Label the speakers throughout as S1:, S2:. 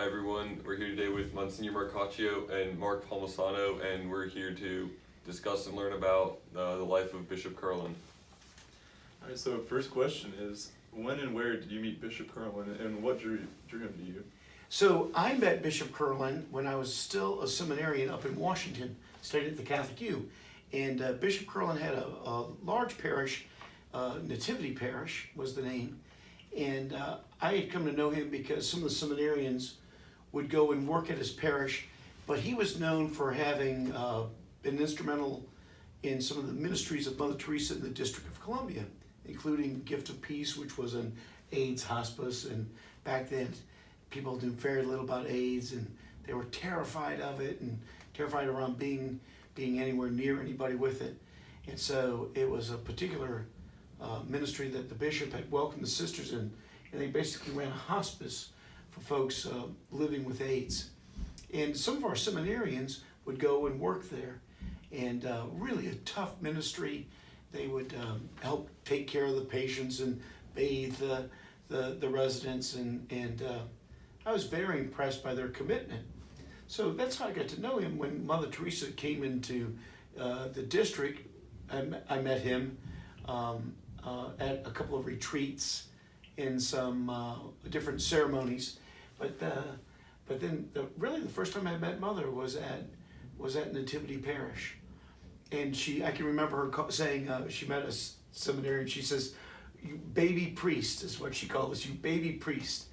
S1: everyone. We're here today with Monsignor Marcaccio and Mark Palmisano, and we're here to discuss and learn about the life of Bishop Curlin.
S2: All right, so first question is, when and where did you meet Bishop Curlin, and what drew him to you?
S3: So I met Bishop Curlin when I was still a seminarian up in Washington, studied at the Catholic U. And Bishop Curlin had a large parish, Nativity Parish was the name. And I had come to know him because some of the seminarians would go and work at his parish, but he was known for having been instrumental in some of the ministries of Mother Teresa in the District of Columbia, including Gift of Peace, which was an AIDS hospice. And back then, people knew very little about AIDS, and they were terrified of it and terrified around being anywhere near anybody with it. And so it was a particular ministry that the bishop had welcomed the sisters in, and they basically ran a hospice for folks living with AIDS. And some of our seminarians would go and work there, and really a tough ministry. They would help take care of the patients and bathe the residents, and I was very impressed by their commitment. So that's how I got to know him. When Mother Teresa came into the district, I met him at a couple of retreats in some different ceremonies. But then really the first time I met Mother was at Nativity Parish. And I can remember her saying, she met a seminarian, she says, "You baby priest," is what she called us, "you baby priest."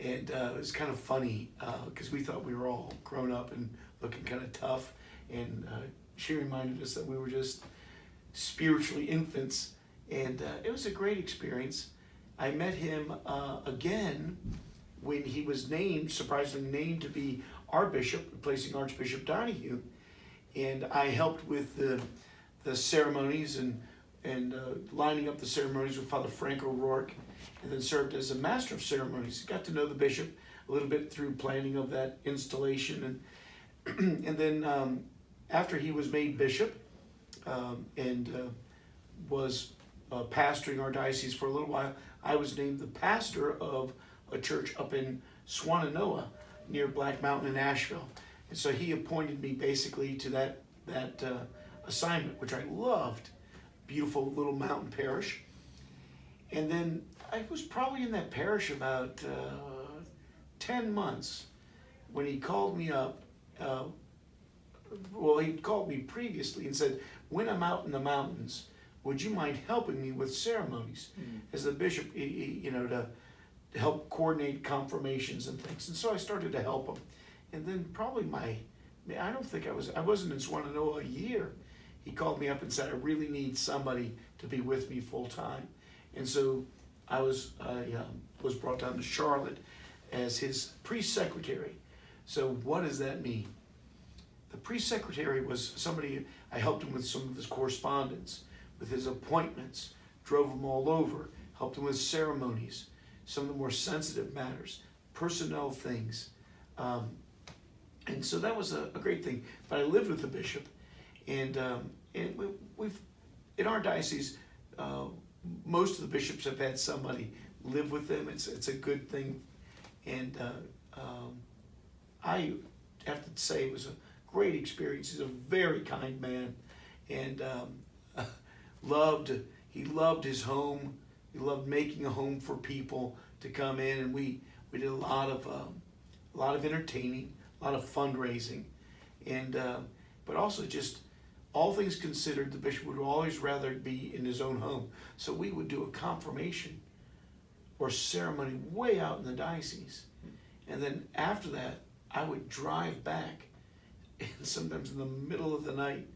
S3: And it was kind of funny because we thought we were all grown up and looking kind of tough. And she reminded us that we were just spiritually infants. And it was a great experience. I met him again when he was surprisingly named to be our bishop, replacing Archbishop Donahue. And I helped with the ceremonies and lining up the ceremonies with Father Frank O'Rourke, and then served as a master of ceremonies. Got to know the bishop a little bit through planning of that installation. And then after he was made bishop and was pastoring our diocese for a little while, I was named the pastor of a church up in Swannanoa near Black Mountain in Asheville. And so he appointed me basically to that assignment, which I loved. Beautiful little mountain parish. And then I was probably in that parish about 10 months when he called me up. He called me previously and said, "When I'm out in the mountains, would you mind helping me with ceremonies?" As the bishop, to help coordinate confirmations and things. And so I started to help him. And then probably I wasn't in Swannanoa a year. He called me up and said, "I really need somebody to be with me full time." And so I was brought down to Charlotte as his priest secretary. So what does that mean? The priest secretary was somebody, I helped him with some of his correspondence, with his appointments, drove him all over, helped him with ceremonies, some of the more sensitive matters, personnel things. And so that was a great thing. But I lived with the bishop, and we've in our diocese, most of the bishops have had somebody live with them. It's a good thing, and I have to say it was a great experience. He's a very kind man, and he loved his home. He loved making a home for people to come in, and we did a lot of entertaining, a lot of fundraising, and but also just all things considered, the bishop would always rather be in his own home. So we would do a confirmation or ceremony way out in the diocese. And then after that, I would drive back, and sometimes in the middle of the night,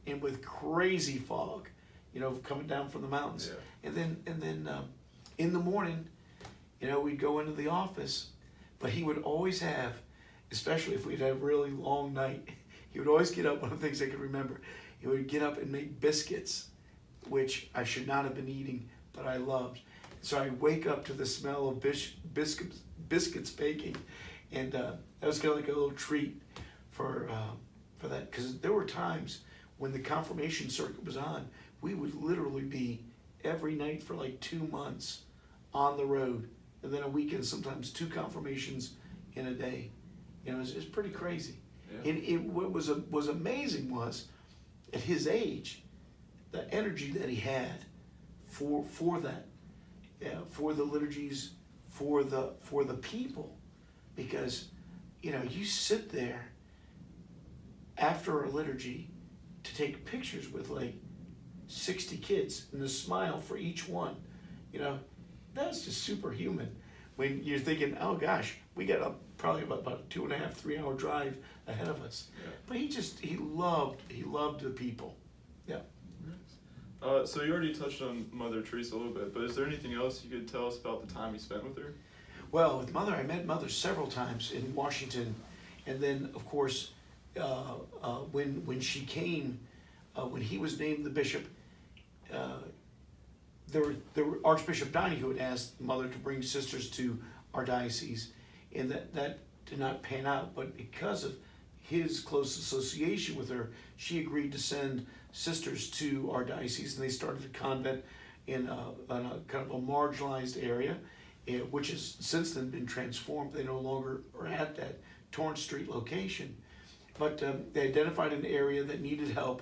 S3: and with crazy fog, coming down from the mountains. Yeah. And then in the morning, we'd go into the office, but he would always have, especially if we'd had a really long night, he would always get up. One of the things I could remember, he would get up and make biscuits, which I should not have been eating, but I loved. So I wake up to the smell of biscuits baking, and that was kind of like a little treat for that, because there were times when the confirmation circuit was on, we would literally be every night for like 2 months on the road, and then a weekend, sometimes 2 confirmations in a day. You know, it's pretty crazy.
S2: Yeah.
S3: And what was amazing was, at his age, the energy that he had for that, for the liturgies, for the people, because, you know, you sit there after a liturgy to take pictures with like 60 kids and the smile for each one, you know, that's just superhuman. When you're thinking, oh gosh, we got probably about a 2.5, 3 hour drive ahead of us.
S2: Yeah.
S3: But he loved the people. Yeah.
S2: So you already touched on Mother Teresa a little bit, but is there anything else you could tell us about the time you spent with her?
S3: Well, with Mother, I met Mother several times in Washington, and then of course, when she came, when he was named the bishop, there were Archbishop Donnie who had asked Mother to bring sisters to our diocese, and that did not pan out. But because of his close association with her, she agreed to send sisters to our diocese, and they started a convent in a kind of a marginalized area, which has since then been transformed. They no longer are at that Torrance Street location, but they identified an area that needed help,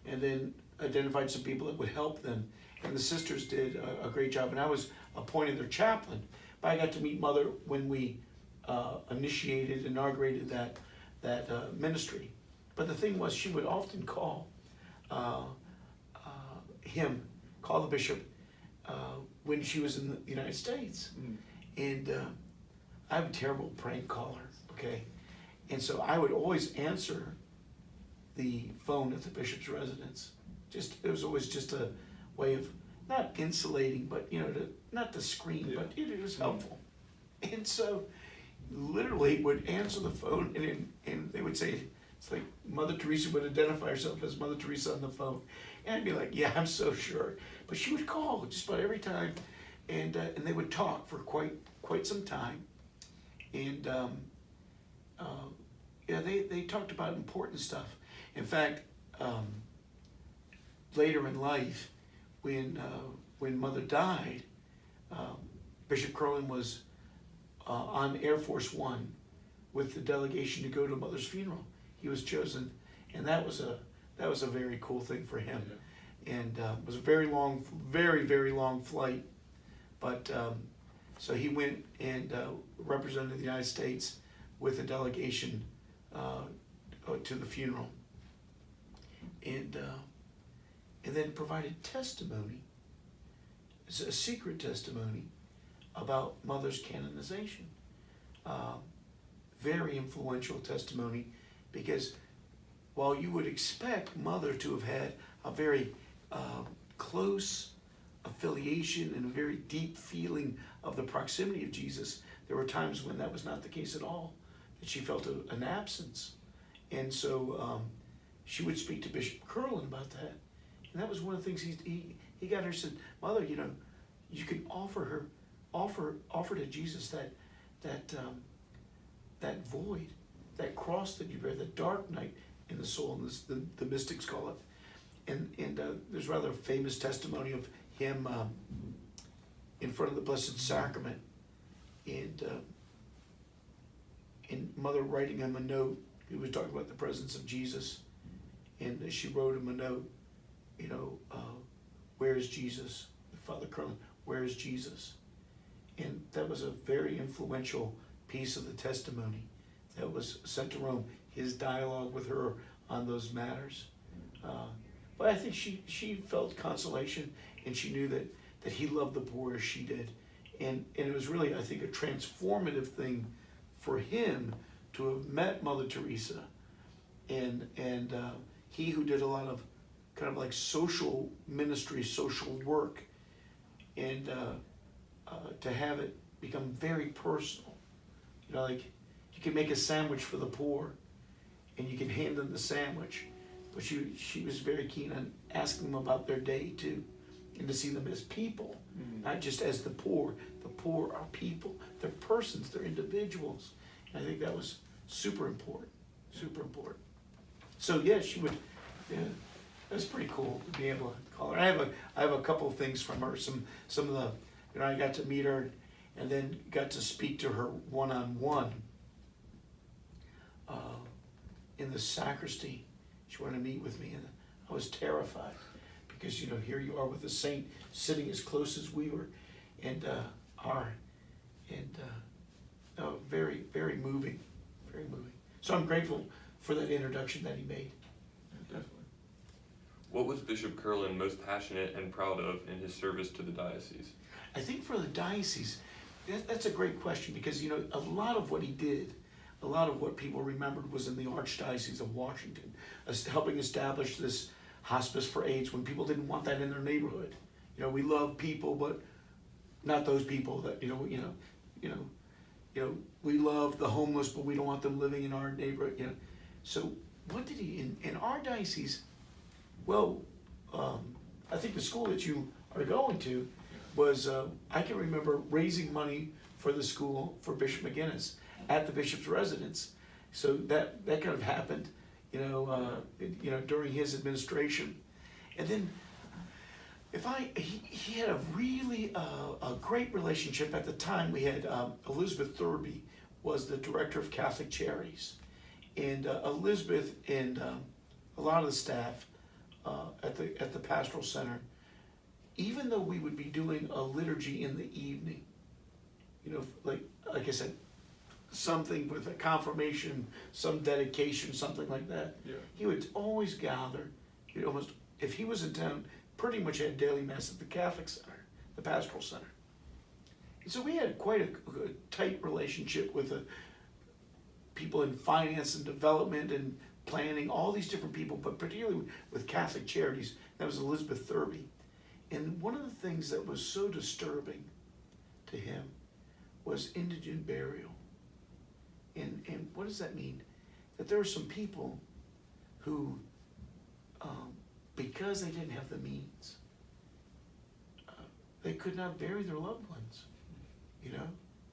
S3: and then identified some people that would help them. And the sisters did a great job, and I was appointed their chaplain. But I got to meet Mother when we inaugurated that ministry. But the thing was, she would often call the bishop, when she was in the United States. And I'm a terrible prank caller, okay? And so I would always answer the phone at the bishop's residence. It was always just a way of not insulating, but, you know, not to scream, but it was helpful. And so literally would answer the phone, and they would say, it's like Mother Teresa would identify herself as Mother Teresa on the phone. And I'd be like, yeah, I'm so sure. But she would call just about every time, and they would talk for quite some time. And they talked about important stuff. In fact, later in life, when Mother died, Bishop Curlin was on Air Force One with the delegation to go to Mother's funeral. He was chosen, and that was a very cool thing for him.
S2: Yeah.
S3: And it was a very long flight. But so he went and represented the United States with a delegation to the funeral, and then provided testimony, it's a secret testimony about Mother's canonization. Very influential testimony, because while you would expect Mother to have had a very close affiliation and a very deep feeling of the proximity of Jesus, there were times when that was not the case at all, that she felt an absence. And so she would speak to Bishop Curlin about that. And that was one of the things he got her, said, Mother, you know, you can offer to Jesus that void, that cross that you bear, the dark night in the soul, and the mystics call it. And there's rather a famous testimony of him in front of the Blessed Sacrament, and Mother writing him a note. He was talking about the presence of Jesus, and she wrote him a note, you know, where is Jesus? Father Curlin, where is Jesus? And that was a very influential piece of the testimony that was sent to Rome, his dialogue with her on those matters. But I think she felt consolation, and she knew that he loved the poor as she did. And it was really, I think, a transformative thing for him to have met Mother Teresa, and he who did a lot of kind of like social ministry, social work, and to have it become very personal. You know, like you can make a sandwich for the poor, and you can hand them the sandwich, but she was very keen on asking them about their day too, and to see them as people, not just as the poor. The poor are people. They're persons. They're individuals. And I think that was super important. Super important. So yeah, she would. Yeah, that's pretty cool to be able to call her. I have a couple of things from her. Some of the, you know, I got to meet her, and then got to speak to her one-on-one in the sacristy. She wanted to meet with me, and I was terrified because, you know, here you are with the saint sitting as close as we were, and no, very, very moving, very moving. So I'm grateful for that introduction that he made.
S2: Yeah, definitely.
S1: What was Bishop Curlin most passionate and proud of in his service to the diocese?
S3: I think for the diocese, that's a great question, because, you know, a lot of what he did, a lot of what people remembered was in the Archdiocese of Washington, helping establish this hospice for AIDS when people didn't want that in their neighborhood. You know, we love people, but not those people that, we love the homeless, but we don't want them living in our neighborhood, you know. So what did he, in our diocese, well, I think the school that you are going to was, I can remember raising money for the school for Bishop McGinnis at the bishop's residence. So that kind of happened, during his administration. And then he had a really a great relationship at the time. We had Elizabeth Thurby was the director of Catholic Charities, and Elizabeth and a lot of the staff at the pastoral center, even though we would be doing a liturgy in the evening, like I said, something with a confirmation, some dedication, something like that.
S2: Yeah.
S3: He would always gather. He'd almost, if he was in town, pretty much had daily mass at the Catholic center, the pastoral center. And so we had quite a tight relationship with the people in finance and development and planning, all these different people, but particularly with Catholic Charities. That was Elizabeth Thurby. And one of the things that was so disturbing to him was indigent burial. And what does that mean? That there were some people who, because they didn't have the means, they could not bury their loved ones,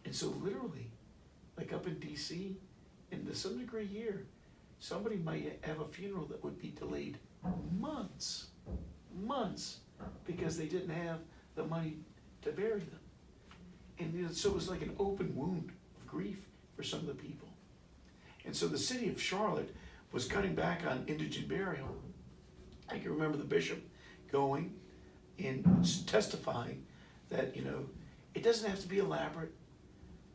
S3: And so literally, like up in DC, and to some degree here, somebody might have a funeral that would be delayed months, because they didn't have the money to bury them. And so it was like an open wound of grief for some of the people. And so the city of Charlotte was cutting back on indigent burial. I can remember the bishop going and testifying that, it doesn't have to be elaborate,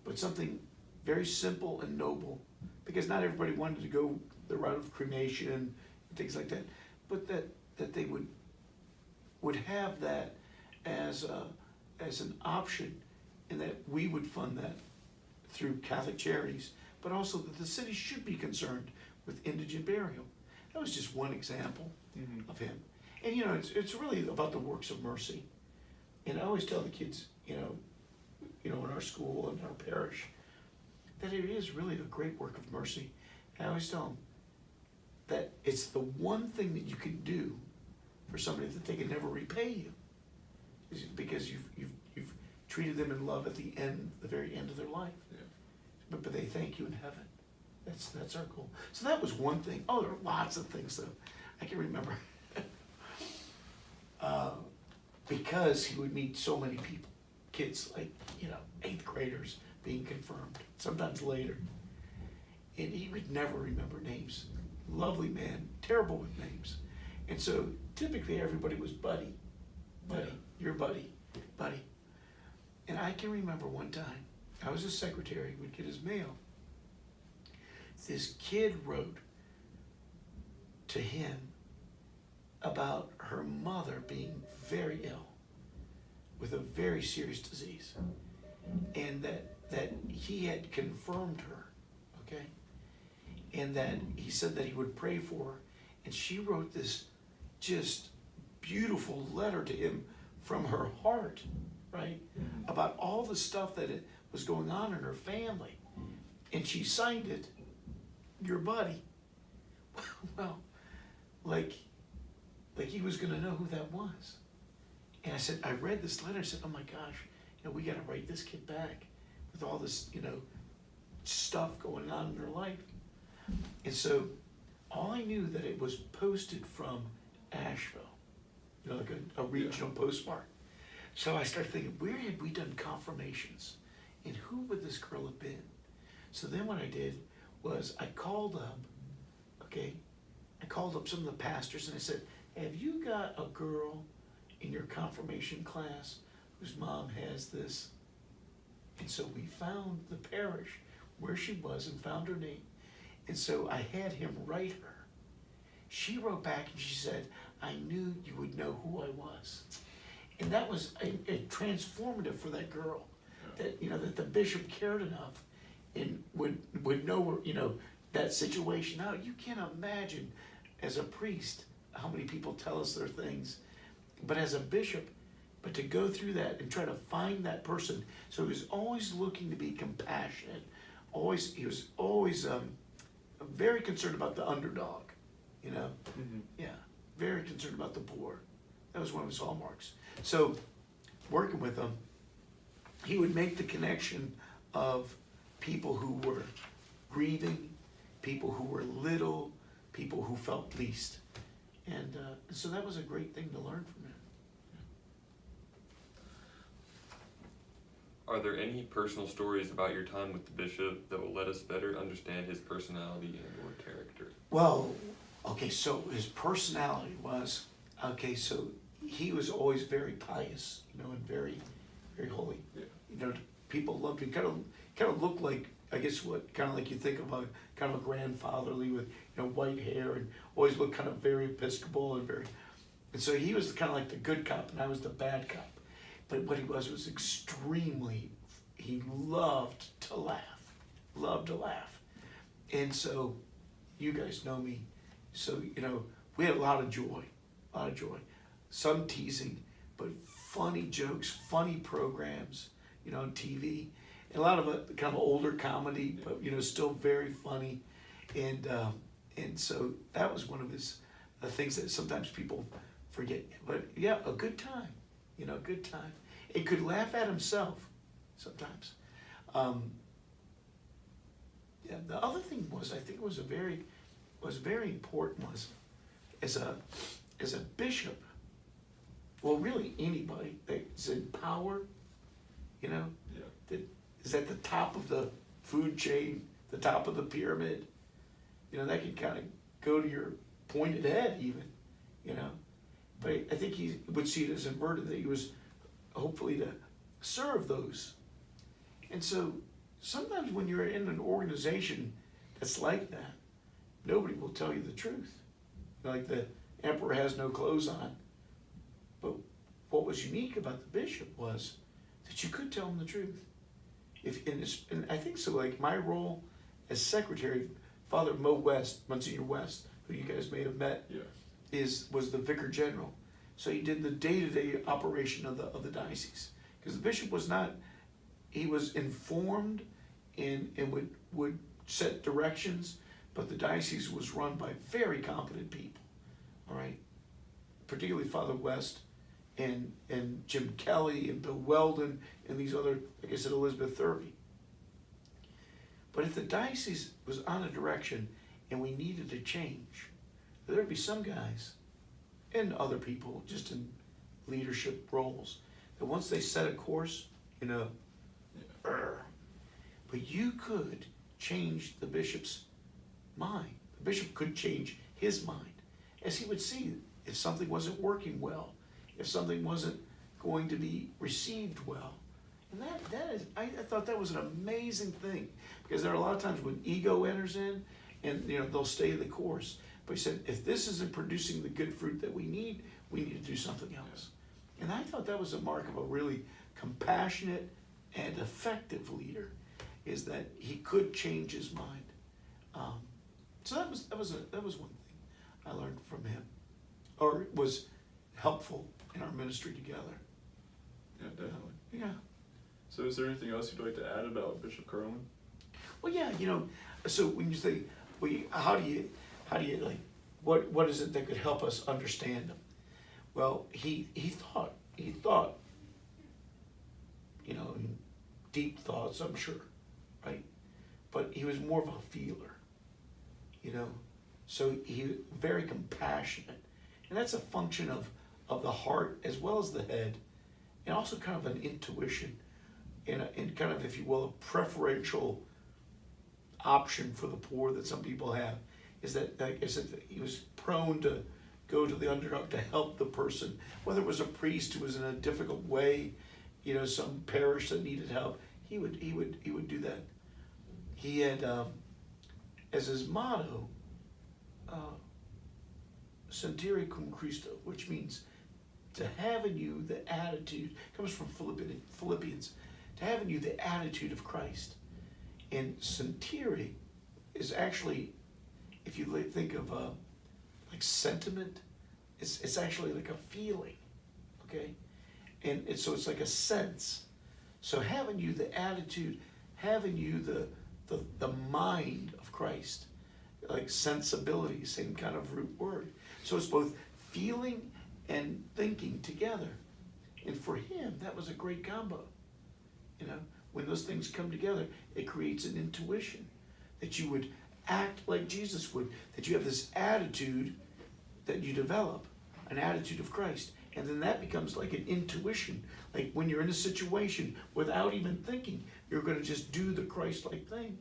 S3: but something very simple and noble, because not everybody wanted to go the route of cremation and things like that, but that they would have that as an option, and that we would fund that through Catholic Charities, but also that the city should be concerned with indigent burial. That was just one example of him. And it's really about the works of mercy. And I always tell the kids, in our school and our parish, that it is really a great work of mercy. And I always tell them that it's the one thing that you can do for somebody that they can never repay you, is because you've treated them in love at the very end of their life.
S2: Yeah.
S3: But they thank you in heaven. That's our goal. So that was one thing. Oh, there are lots of things though. I can remember because he would meet so many people, kids like 8th graders being confirmed, sometimes later, and he would never remember names. Lovely man, terrible with names, and so typically everybody was buddy, your buddy. And I can remember one time, I was a secretary, would get his mail. This kid wrote to him about her mother being very ill with a very serious disease, and that he had confirmed her, okay? And that he said that he would pray for her, and she wrote this just beautiful letter to him from her heart, right? About all the stuff that was going on in her family. And she signed it, your buddy. Well, like he was gonna know who that was. And I said, I read this letter, I said, oh my gosh, we gotta write this kid back with all this, stuff going on in her life. And so all I knew that it was posted from Asheville, like a regional postmark. So I started thinking, where had we done confirmations? And who would this girl have been? So then what I did was I called up, okay, I called up some of the pastors and I said, have you got a girl in your confirmation class whose mom has this? And so we found the parish where she was and found her name. And so I had him write her. She wrote back and she said, I knew you would know who I was. And that was a transformative for that girl, that, you know, that the bishop cared enough and would know, you know, that situation. Now, you can't imagine as a priest how many people tell us their things, but as a bishop, but to go through that and try to find that person. So he was always looking to be compassionate. He was always very concerned about the underdog, you know?
S2: Mm-hmm.
S3: Yeah, very concerned about the poor. That was one of his hallmarks. So, working with him, he would make the connection of people who were grieving, people who were little, people who felt least. And so that was a great thing to learn from him.
S1: Are there any personal stories about your time with the bishop that will let us better understand his personality and or character?
S3: Well, okay, so his personality was, okay, so he was always very pious, you know, and very, very holy.
S2: Yeah.
S3: You know, people loved him. Kind of looked like, I guess, what kind of like you think of a kind of a grandfatherly with, you know, white hair, and always looked kind of very Episcopal and so he was kind of like the good cop and I was the bad cop. But what he was extremely, he loved to laugh. And so, you guys know me, so, you know, we had a lot of joy. Some teasing, but funny jokes, funny programs, you know, on TV. And a lot of it kind of older comedy, but, you know, still very funny. And so that was one of his things that sometimes people forget. But yeah, a good time. You know, good time. He could laugh at himself sometimes. Yeah, the other thing was, I think was very important was, as a bishop, well, really anybody that's in power, you know,
S2: Yeah.
S3: that is at the top of the food chain, the top of the pyramid, you know, that can kind of go to your pointed head even, you know. But I think he would see it as inverted, that he was hopefully to serve those. And so sometimes when you're in an organization that's like that, nobody will tell you the truth. Like the emperor has no clothes on. But what was unique about the bishop was that you could tell him the truth. And I think so, like my role as secretary, Father Monsignor West, who you guys may have met,
S2: Yeah.
S3: was the vicar general. So he did the day-to-day operation of the diocese. Because the bishop was not, he was informed and would set directions, but the diocese was run by very competent people, all right? Particularly Father West and Jim Kelly and Bill Weldon and these other, like I said, Elizabeth Thurvey. But if the diocese was on a direction and we needed to change, there'd be some guys and other people just in leadership roles that once they set a course, you know, but you could change the bishop's mind. The bishop could change his mind as he would see if something wasn't working well, if something wasn't going to be received well. And that is, I thought that was an amazing thing, because there are a lot of times when ego enters in and, you know, they'll stay the course. But he said, if this isn't producing the good fruit that we need to do something else. And I thought that was a mark of a really compassionate and effective leader, is that he could change his mind. So that was one thing I learned from him, or was helpful in our ministry together.
S2: Yeah, definitely.
S3: Yeah.
S2: So is there anything else you'd like to add about Bishop Curlin?
S3: Well, yeah, you know, so when you say, well, how do you like, what is it that could help us understand him? Well, he thought, you know, deep thoughts, I'm sure, right? But he was more of a feeler, you know, so he was very compassionate, and that's a function of the heart as well as the head, and also kind of an intuition, and kind of, if you will, a preferential option for the poor that some people have, is that, like I said, that he was prone to go to the underdog to help the person, whether it was a priest who was in a difficult way, some parish that needed help. He would do that. He had as his motto, Sentire cum Christo, which means to have in you the attitude, comes from Philippians, to have in you the attitude of Christ. And Sentire is actually, if you think of like sentiment, it's actually like a feeling, okay? And so it's like a sense. So having you the attitude, having you the mind of Christ, like sensibility, same kind of root word. So it's both feeling and thinking together. And for him, that was a great combo. When those things come together, it creates an intuition that you would act like Jesus would, that you have this attitude that you develop, an attitude of Christ. And then that becomes like an intuition. Like when you're in a situation, without even thinking, you're going to just do the Christ-like thing.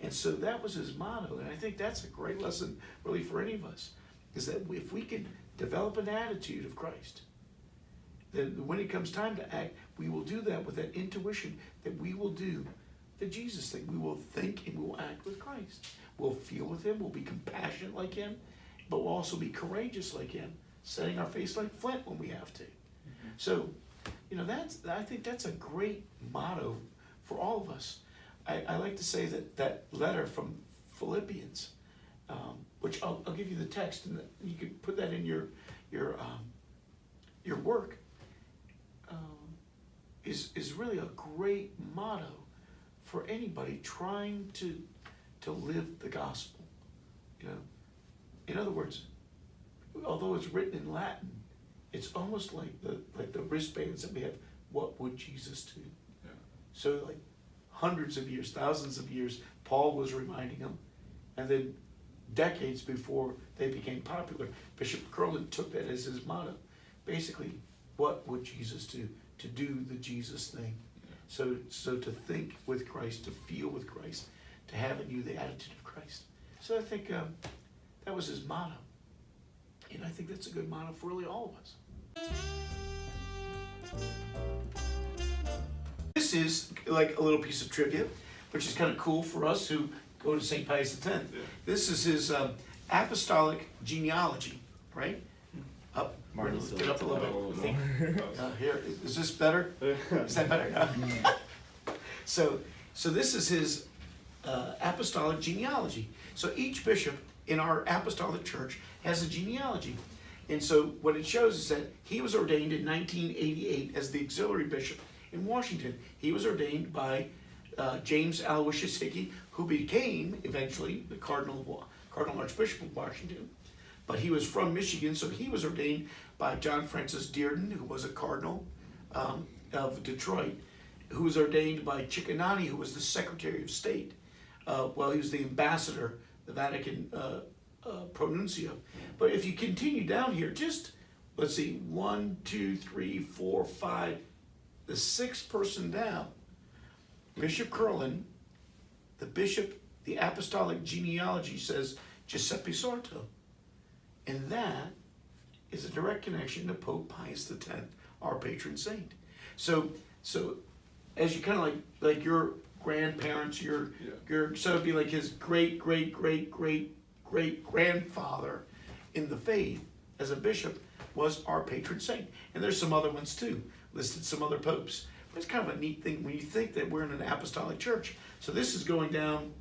S3: And so that was his motto. And I think that's a great lesson really for any of us, is that if we can develop an attitude of Christ, then when it comes time to act, we will do that with that intuition that we will do the Jesus thing. We will think and we will act with Christ. We'll feel with him, we'll be compassionate like him, but we'll also be courageous like him, setting our face like flint when we have to. Mm-hmm. So, I think that's a great motto for all of us. I like to say that letter from Philippians, which I'll give you the text, and you can put that in your work, is really a great motto for anybody trying to live the gospel. In other words, although it's written in Latin, it's almost like the wristbands that we have. What would Jesus do? Yeah. So like hundreds of years, thousands of years, Paul was reminding them, and then decades before they became popular, Bishop Curlin took that as his motto. Basically, what would Jesus do? To do the Jesus thing. Yeah. So to think with Christ, to feel with Christ, to have in you the attitude of Christ. So I think that was his motto. And I think that's a good motto for really all of us. This is like a little piece of trivia, which is kind of cool for us who go to St. Pius X. Yeah. This is his apostolic genealogy, right? Up. Get up a little bit. Here, is this better? Is that better? No. So this is his apostolic genealogy. So each bishop in our apostolic church has a genealogy. And so what it shows is that he was ordained in 1988 as the auxiliary bishop in Washington. He was ordained by James Aloysius Hickey, who became eventually the Cardinal Archbishop of Washington. But he was from Michigan, so he was ordained by John Francis Dearden, who was a cardinal of Detroit, who was ordained by Cicconani, who was the Secretary of State. He was the ambassador, the Vatican pronuncio. But if you continue down here, let's see, 1, 2, 3, 4, 5, the sixth person down, Bishop Curlin, the apostolic genealogy says Giuseppe Sorto. And that is a direct connection to Pope Pius X, our patron saint. So as you kind of like your grandparents, so it'd be like his great grandfather in the faith as a bishop was our patron saint. And there's some other ones too, listed some other popes. But it's kind of a neat thing when you think that we're in an apostolic church. So this is going down,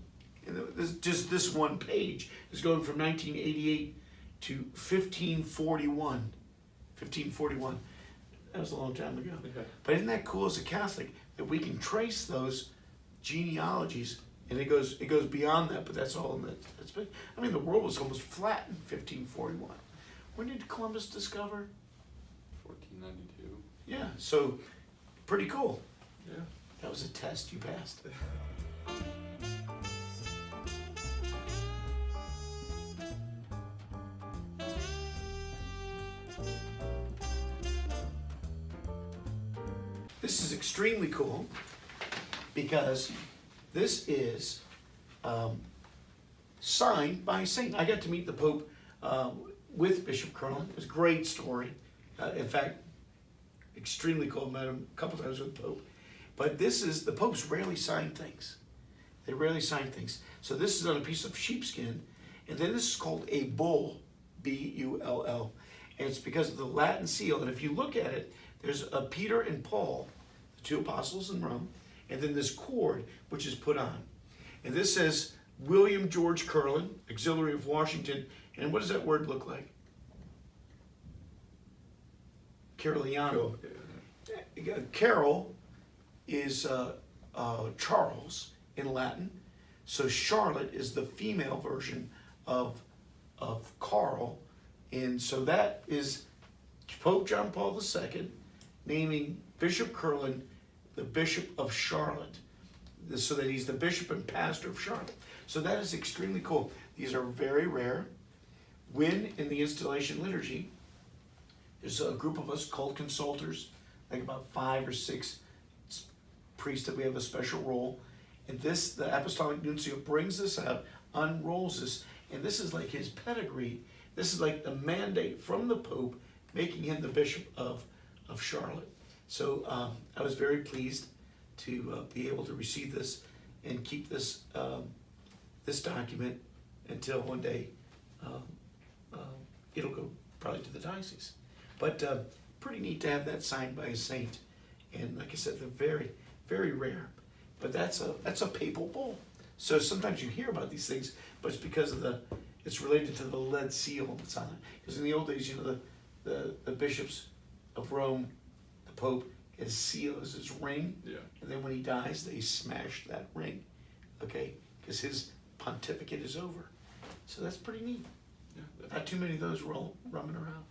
S3: this one page is going from 1988 to 1541. 1541. That was a long time ago. Okay. But isn't that cool as a Catholic that we can trace those genealogies, and it goes beyond that, but that's all in that's big. I mean, the world was almost flat in 1541. When did Columbus discover?
S1: 1492.
S3: Yeah, so pretty cool.
S2: Yeah.
S3: That was a test you passed. This is extremely cool because this is signed by a saint. I got to meet the Pope with Bishop Curlin. It was a great story. In fact, extremely cool. Met him a couple times with the Pope. But the Popes rarely sign things. They rarely sign things. So this is on a piece of sheepskin. And then this is called a bull, B-U-L-L. And it's because of the Latin seal. And if you look at it, there's a Peter and Paul, the two apostles in Rome, and then this cord, which is put on. And this says, William George Curlin, Auxiliary of Washington. And what does that word look like? Caroliano. Carol is Charles in Latin. So Charlotte is the female version of Carl. And so that is Pope John Paul II naming Bishop Curlin the Bishop of Charlotte, so that he's the bishop and pastor of Charlotte. So that is extremely cool. These are very rare. When in the installation liturgy, there's a group of us called consultors, like about 5 or 6 priests that we have a special role. And the Apostolic Nuncio brings this out, unrolls this, and this is like his pedigree. This is like the mandate from the Pope, making him the Bishop of Charlotte. So I was very pleased to be able to receive this and keep this this document until one day it'll go probably to the diocese. But pretty neat to have that signed by a saint. And like I said, they're very, very rare. But that's a papal bull. So sometimes you hear about these things, but it's because of it's related to the lead seal that's on it. Because in the old days, the bishops of Rome, the Pope, his seal is his ring.
S2: Yeah.
S3: And then when he dies, they smash that ring, okay? Because his pontificate is over. So that's pretty neat.
S2: Yeah.
S3: Not too many of those roaming around.